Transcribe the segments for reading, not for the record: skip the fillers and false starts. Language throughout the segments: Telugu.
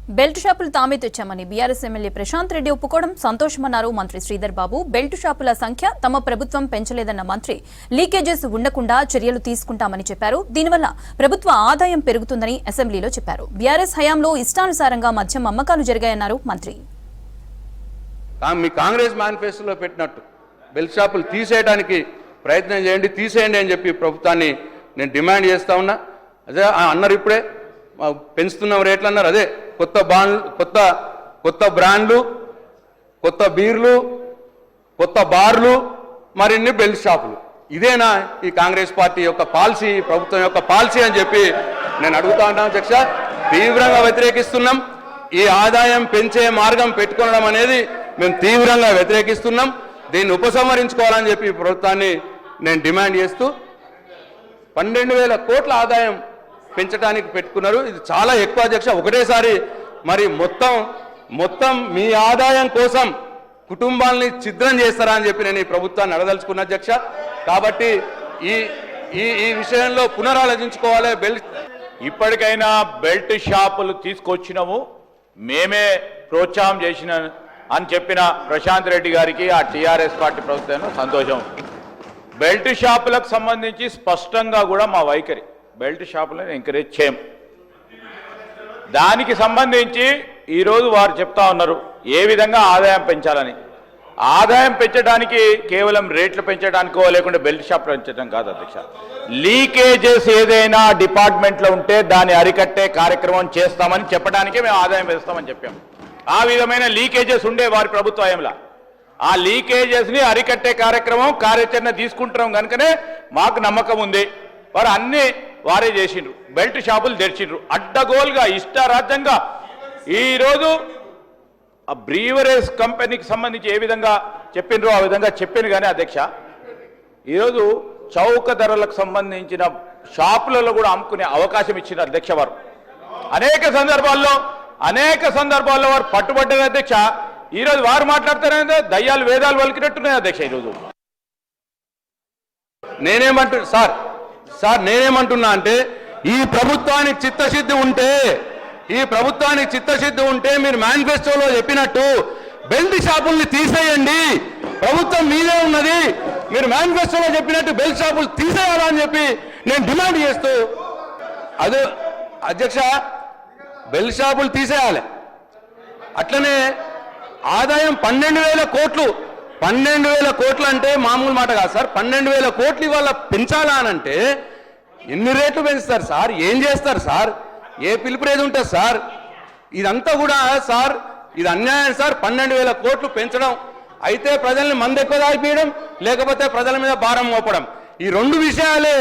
బెల్ట్ షాపులు తామే తెచ్చామని బీఆర్ఎస్ ఎమ్మెల్యే ప్రశాంత్ రెడ్డి ఒప్పుకోవడం సంతోషమన్నారు మంత్రి శ్రీధర్ బాబు. బెల్ట్ షాపుల సంఖ్య తమ ప్రభుత్వం పెంచలేదన్న మంత్రి లీకేజెస్ ఉండకుండా చర్యలు తీసుకుంటామని చెప్పారు. దీనివల్ల ప్రభుత్వ ఆదాయం పెరుగుతుందని అసెంబ్లీలో చెప్పారు. బీఆర్ఎస్ హయాంలో ఇష్టానుసారంగా మద్యం అమ్మకాలు జరిగాయన్నారు మంత్రి. మీ కాంగ్రెస్ మేనిఫెస్టోలో పెట్టినట్టు బెల్ట్ షాపులు తీసేయడానికి ప్రయత్నం చేయండి, తీసేయండి అని చెప్పి ప్రభుత్వాన్ని నేను డిమాండ్ చేస్తా ఉన్నా. అదే అన్నారు, ఇప్పుడే పెంచుతున్న రేట్లు అన్నారు. అదే కొత్త బ్రాండ్లు, కొత్త బీర్లు, కొత్త బార్లు, మరిన్ని బెల్ట్ షాపులు. ఇదేనా ఈ కాంగ్రెస్ పార్టీ యొక్క పాలసీ, ప్రభుత్వం యొక్క పాలసీ అని చెప్పి నేను అడుగుతా ఉన్నాను అధ్యక్ష. తీవ్రంగా వ్యతిరేకిస్తున్నాం. ఈ ఆదాయం పెంచే మార్గం పెట్టుకోవడం అనేది మేము తీవ్రంగా వ్యతిరేకిస్తున్నాం. దీన్ని ఉపసంహరించుకోవాలని చెప్పి ప్రభుత్వాన్ని నేను డిమాండ్ చేస్తూ 12,000 కోట్ల ఆదాయం పెంచడానికి పెట్టుకున్నారు. ఇది చాలా ఎక్కువ అధ్యక్ష. ఒకటేసారి మరి మొత్తం మీ ఆదాయం కోసం కుటుంబాలని ఛిద్రం చేస్తారా అని చెప్పి నేను ఈ ప్రభుత్వాన్ని అడదలుచుకున్న అధ్యక్ష. కాబట్టి ఈ విషయంలో పునరాలోచించుకోవాలి. ఇప్పటికైనా బెల్ట్ షాపులు తీసుకొచ్చినాము, మేమే ప్రోత్సాహం చేసిన అని చెప్పిన ప్రశాంత్ రెడ్డి గారికి ఆ టీఆర్ఎస్ పార్టీ ప్రభుత్వం సంతోషం. బెల్ట్ షాపులకు సంబంధించి స్పష్టంగా కూడా మా వైఖరి, బెల్ట్ షాపులను ఎంకరేజ్ చేయం. దానికి సంబంధించి ఈరోజు వారు చెప్తా ఉన్నారు ఏ విధంగా ఆదాయం పెంచాలని. ఆదాయం పెంచడానికి కేవలం రేట్లు పెంచడానికో లేకుంటే బెల్ట్ షాప్ పెంచడం కాదు అధ్యక్ష. లీకేజెస్ ఏదైనా డిపార్ట్మెంట్లో ఉంటే దాన్ని అరికట్టే కార్యక్రమం చేస్తామని చెప్పడానికే మేము ఆదాయం పెంచుతామని చెప్పాము. ఆ విధమైన లీకేజెస్ ఉండే వారి ప్రభుత్వ హయాంలో ఆ లీకేజెస్ని అరికట్టే కార్యాచరణ తీసుకుంటున్నాం కనుకనే మాకు నమ్మకం ఉంది. వారు అన్ని వారే చేసిండ్రు, బెల్ట్ షాపులు తెరిచిండ్రు అడ్డగోలుగా ఇష్టారాజ్యంగా. ఈరోజు ఆ బ్రీవరేజ్ కంపెనీకి సంబంధించి ఏ విధంగా చెప్పిండ్రో ఆ విధంగా చెప్పింది. కానీ అధ్యక్ష, ఈరోజు చౌక ధరలకు సంబంధించిన షాపులలో కూడా అమ్ముకునే అవకాశం ఇచ్చిన అధ్యక్ష వారు అనేక సందర్భాల్లో వారు పట్టుబడ్డారు అధ్యక్ష. ఈరోజు వారు మాట్లాడతారంటే దయ్యాలు వేదాలు వలికినట్టున్నాయి అధ్యక్ష. ఈరోజు నేనేమంటున్నా అంటే ఈ ప్రభుత్వానికి చిత్తశుద్ధి ఉంటే మీరు మేనిఫెస్టోలో చెప్పినట్టు బెల్ట్ షాపుల్ని తీసేయండి. ప్రభుత్వం మీదే ఉన్నది. మీరు మేనిఫెస్టోలో చెప్పినట్టు బెల్ట్ షాపులు తీసేయాలని చెప్పి నేను డిమాండ్ చేస్తూ, అదే అధ్యక్ష, బెల్ట్ షాపులు తీసేయాలి. అట్లనే ఆదాయం 12,000 కోట్లు. 12,000 కోట్లు అంటే మామూలు మాట కాదు సార్. 12,000 కోట్లు ఇవాళ పెంచాలా అనంటే ఎన్ని రేట్లు పెంచుతారు సార్? ఏం చేస్తారు సార్? ఏ పిలుపు రేది ఉంటుంది సార్? ఇదంతా కూడా సార్ ఇది అన్యాయం సార్. 12,000 కోట్లు పెంచడం అయితే ప్రజల్ని మందు ఎక్కువ తాగిపోయడం, లేకపోతే ప్రజల మీద భారం మోపడం, ఈ రెండు విషయాలే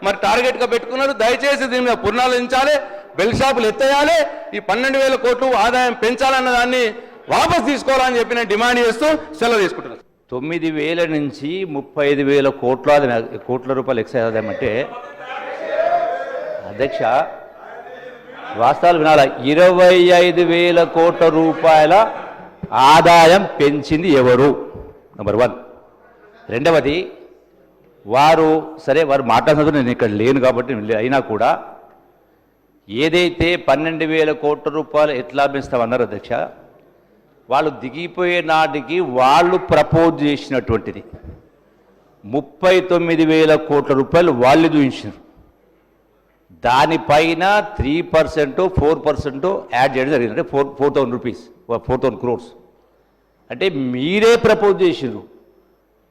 మరి టార్గెట్గా పెట్టుకున్నారు. దయచేసి దీని మీద పునరాలోచించాలి. బెల్ట్ షాపులు ఎత్తేయాలి. ఈ 12,000 కోట్లు ఆదాయం పెంచాలన్న దాన్ని వాపస్ తీసుకోవాలని చెప్పి నేను డిమాండ్ చేస్తూ సెలవు తీసుకుంటున్నాను. 9,000 నుంచి 35,000 కోట్ల రూపాయలు ఎక్సైజ్ ఆదాయం అంటే అధ్యక్ష వాస్తవాలు వినాలా. 25,000 కోట్ల రూపాయల ఆదాయం పెంచింది ఎవరు? నెంబర్ 1. రెండవది, వారు మాట్లాడుతున్నారు, నేను ఇక్కడ లేను కాబట్టి అయినా కూడా ఏదైతే 12,000 కోట్ల రూపాయలు ఎట్లా పెంచుతామన్నారు అధ్యక్ష, వాళ్ళు దిగిపోయే నాటికి వాళ్ళు ప్రపోజ్ చేసినటువంటిది 39,000 కోట్ల రూపాయలు వాళ్ళు చూపించారు. దానిపైన 3% 4% యాడ్ చేయడం జరిగింది. అంటే 4,000 రూపీస్, 4,000 crores. అంటే మీరే ప్రపోజ్ చేసినారు.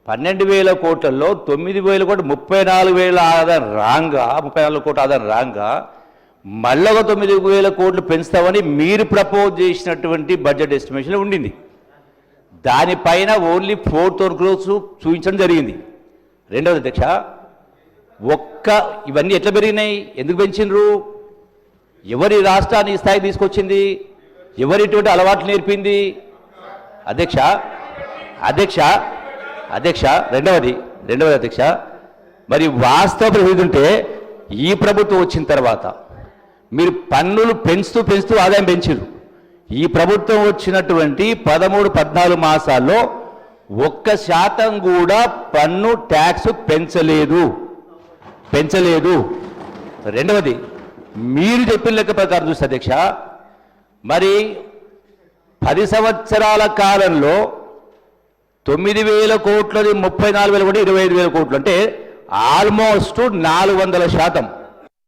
12,000 కోట్లలో 9,000 కోట్లు, 34,000 ఆదాయం రాంగా, 34 కోట్ల ఆదాయం రాంగా మళ్ళీ 9,000 కోట్లు పెంచుతామని మీరు ప్రపోజ్ చేసినటువంటి బడ్జెట్ ఎస్టిమేషన్లో ఉండింది. దానిపైన ఓన్లీ 4,000 crores చూపించడం జరిగింది. రెండవది అధ్యక్ష, ఇవన్నీ ఎట్లా పెరిగినాయి? ఎందుకు పెంచినరు? ఎవరి రాష్ట్రాన్ని ఈ స్థాయి తీసుకొచ్చింది? ఎవరిటువంటి అలవాట్లు నేర్పింది? అధ్యక్ష రెండవది అధ్యక్ష, మరి వాస్తవ పరిస్థితి ఉంటే ఈ ప్రభుత్వం వచ్చిన తర్వాత మీరు పన్నులు పెంచుతూ ఆదాయం పెంచారు. ఈ ప్రభుత్వం వచ్చినటువంటి 13-14 మాసాల్లో 1% కూడా పన్ను ట్యాక్స్ పెంచలేదు. రెండవది, మీరు చెప్పిన లెక్క ప్రకారం చూస్తే అధ్యక్ష మరి 10 సంవత్సరాల కాలంలో 9,000 కోట్లది 34,000 కోట్లు 25,000 కోట్లు అంటే ఆల్మోస్ట్ 400%.